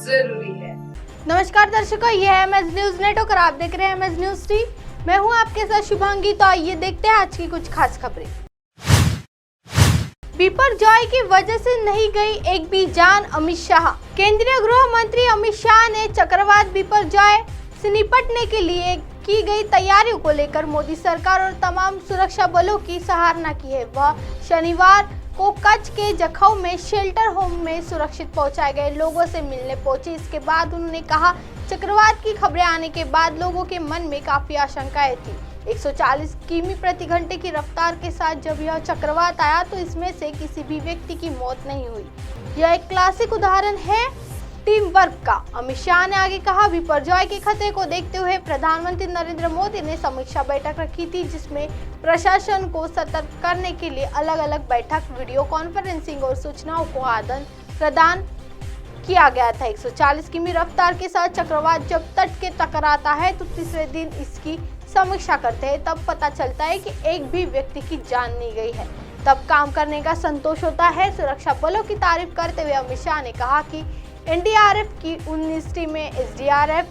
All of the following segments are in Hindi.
जरूरी है। नमस्कार दर्शकों, ये है एमएस न्यूज नेटवर्क और आप देख रहे हैं एमएस न्यूज टी। मैं हूं आपके साथ शुभांगी। तो आइए देखते हैं आज की कुछ खास खबरें। बिपरजॉय की वजह से नहीं गई एक भी जान, अमित शाह। केंद्रीय गृह मंत्री अमित शाह ने चक्रवात बिपरजॉय से निपटने के लिए की गई तैयारियों को लेकर मोदी सरकार और तमाम सुरक्षा बलों की सराहना की है। वह शनिवार को कच्छ के जखौ में शेल्टर होम में सुरक्षित पहुंचाए गए लोगों से मिलने पहुंचे। इसके बाद उन्होंने कहा, चक्रवात की खबरें आने के बाद लोगों के मन में काफी आशंकाएं थी। 140 किमी प्रति घंटे की रफ्तार के साथ जब यह चक्रवात आया तो इसमें से किसी भी व्यक्ति की मौत नहीं हुई। यह एक क्लासिक उदाहरण है टीम वर्क का। अमित शाह ने आगे कहा, बिपरजॉय के खतरे को देखते हुए प्रधानमंत्री नरेंद्र मोदी ने समीक्षा बैठक रखी थी, जिसमें प्रशासन को सतर्क करने के लिए अलग अलग बैठक, वीडियो कॉन्फ्रेंसिंग और सूचनाओं को आदान प्रदान किया गया था। 140 किमी रफ्तार के साथ चक्रवात जब तट के टकराता है तो तीसरे दिन इसकी समीक्षा करते हैं, तब पता चलता है कि एक भी व्यक्ति की जान नहीं गई है। तब काम करने का संतोष होता है। सुरक्षा बलों की तारीफ करते हुए अमित शाह ने कहा कि एनडीआरएफ की 19 टीमें, एसडीआरएफ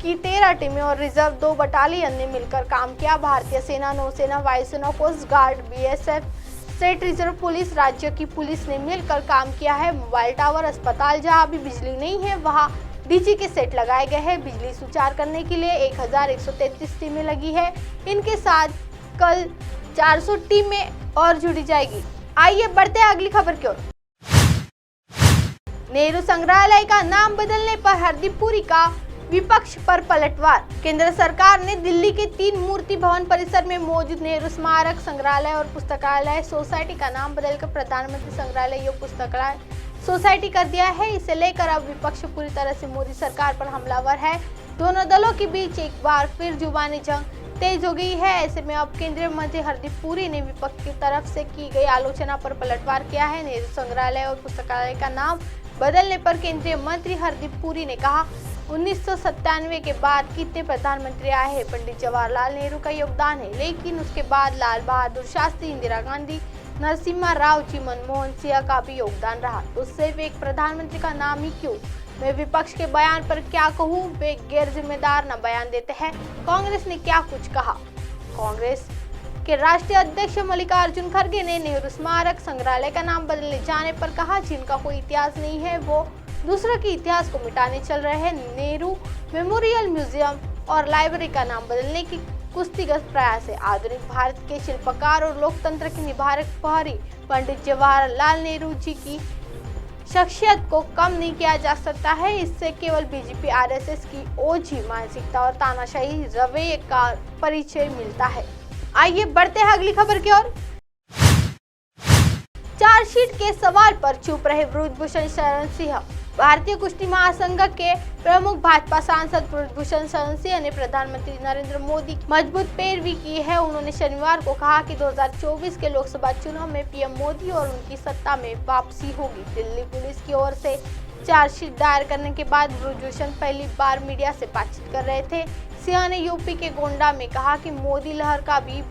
की 13 टीमें और रिजर्व 2 बटालियन ने मिलकर काम किया। भारतीय सेना, नौसेना, वायुसेना, coast guard, BSF, state reserve police, राज्य की पुलिस ने मिलकर काम किया है। मोबाइल टावर, अस्पताल जहां अभी बिजली नहीं है वहां डीजी के सेट लगाए गए हैं। बिजली सुचारू करने के लिए 1133 टीमें लगी है। इनके साथ कल 400 टीमें और जुड़ी जाएगी। आइए बढ़ते हैं अगली खबर की ओर। नेहरू संग्रहालय का नाम बदलने पर हरदीप पुरी का विपक्ष पर पलटवार। केंद्र सरकार ने दिल्ली के 3 मूर्ति भवन परिसर में मौजूद नेहरू स्मारक संग्रहालय और पुस्तकालय सोसाइटी का नाम बदलकर प्रधानमंत्री संग्रहालय एवं पुस्तकालय सोसाइटी कर दिया है। इसे लेकर अब विपक्ष पूरी तरह से मोदी सरकार पर हमलावर है। दोनों दलों के बीच एक बार फिर जुबानी जंग तेज हो गई है। ऐसे में अब केंद्रीय मंत्री हरदीप पुरी ने विपक्ष की तरफ से की गई आलोचना पर पलटवार किया है। नेहरू संग्रहालय और पुस्तकालय का नाम बदलने पर केंद्रीय मंत्री हरदीप पुरी ने कहा, 1997 के बाद कितने प्रधानमंत्री आए हैं। पंडित जवाहरलाल नेहरू का योगदान है, लेकिन उसके बाद लाल बहादुर शास्त्री, इंदिरा गांधी, नरसिम्हा राव जी, मनमोहन सिंह का भी योगदान रहा। तो सिर्फ एक प्रधानमंत्री का नाम ही क्यों। मैं विपक्ष के बयान पर क्या कहूँ, वे गैर जिम्मेदार न बयान देते हैं। कांग्रेस ने क्या कुछ कहा। कांग्रेस के राष्ट्रीय अध्यक्ष मल्लिकार्जुन खड़गे ने नेहरू स्मारक संग्रहालय का नाम बदलने जाने पर कहा, जिनका कोई इतिहास नहीं है वो दूसरों के इतिहास को मिटाने चल रहे हैं। नेहरू मेमोरियल म्यूजियम और लाइब्रेरी का नाम बदलने की कुश्तीगत प्रयास है। आधुनिक भारत के शिल्पकार और लोकतंत्र के निभारक प्रहरी पंडित जवाहरलाल नेहरू जी की शख्सियत को कम नहीं किया जा सकता है। इससे केवल बीजेपी आरएसएस की ओझी मानसिकता और तानाशाही रवैये का परिचय मिलता है। आइए बढ़ते हैं अगली खबर की ओर। चार्जशीट के सवाल पर चुप रहे ब्रजभूषण शरण सिंह। भारतीय कुश्ती महासंघ के प्रमुख भाजपा सांसद ब्रजभूषण शरण सिंह ने प्रधानमंत्री नरेंद्र मोदी की मजबूत पैरवी की है। उन्होंने शनिवार को कहा कि 2024 के लोकसभा चुनाव में पीएम मोदी और उनकी सत्ता में वापसी होगी। दिल्ली पुलिस की ओर से चार्जशीट दायर करने के बाद ब्रजभूषण पहली बार मीडिया से बातचीत कर रहे थे। सिंह ने यूपी के गोंडा में कहा कि मोदी लहर का भी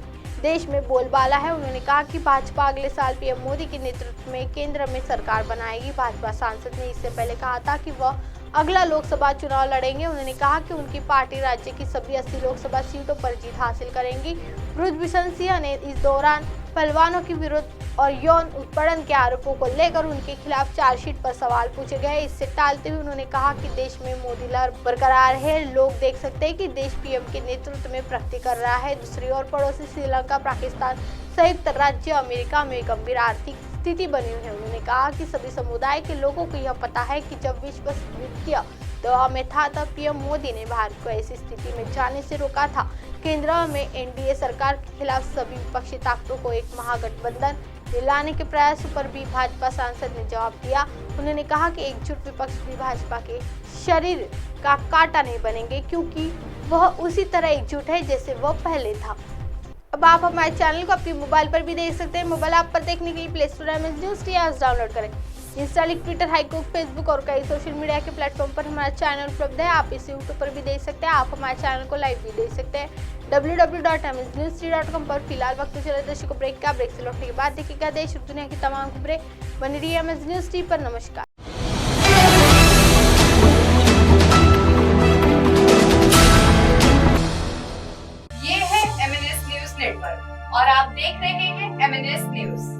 देश में बोलबाला है। उन्होंने कहा कि भाजपा अगले साल पीएम मोदी के नेतृत्व में केंद्र में सरकार बनाएगी। भाजपा सांसद ने इससे पहले कहा था कि वह अगला लोकसभा चुनाव लड़ेंगे। उन्होंने कहा कि उनकी पार्टी राज्य की सभी 80 लोकसभा सीटों पर जीत हासिल करेंगी। ब्रजभूषण सिंह ने इस दौरान पहलवानों के विरुद्ध और यौन उत्पीड़न के आरोपों को लेकर उनके खिलाफ चार्जशीट पर सवाल पूछे गए। इससे टालते हुए उन्होंने कहा कि देश में मोदी लहर बरकरार है। लोग देख सकते हैं कि देश पीएम के नेतृत्व में प्रगति कर रहा है। दूसरी ओर पड़ोसी श्रीलंका, पाकिस्तान, संयुक्त राज्य अमेरिका में गंभीर आर्थिक स्थिति बनी हुई है। उन्होंने कहा कि सभी समुदाय के लोगों को यह पता है कि जब विश्व वित्तीय दबाव में था तब पीएम मोदी ने भारत को ऐसी स्थिति में जाने से रोका था। केंद्र में एनडीए सरकार के खिलाफ सभी विपक्षी ताकतों को एक महागठबंधन दिलाने के प्रयासों पर भी भाजपा सांसद ने जवाब दिया। उन्होंने कहा कि एकजुट विपक्ष भी भाजपा के शरीर का कांटा नहीं बनेंगे, क्योंकि वह उसी तरह एकजुट है जैसे वह पहले था। अब आप हमारे चैनल को अपने मोबाइल पर भी देख सकते हैं। मोबाइल ऐप पर देखने के लिए play store MS news T app download करें। इंस्टा, ट्विटर, हाईकोक, फेसबुक और कई सोशल मीडिया के प्लेटफॉर्म पर हमारा चैनल उपलब्ध है। आप इसे यूट्यूब पर भी देख सकते हैं। आप हमारे चैनल को लाइव भी देख सकते हैं www.msnewstea.com पर। फिलहाल वक्त चले दर्शकों ब्रेक का। ब्रेक से लौटने के बाद देखिएगा देश और दुनिया की तमाम खबरें। बनी रही एमएस न्यूज टी पर। नमस्कार। नेटवर्क और आप देख रहे हैं MNS न्यूज।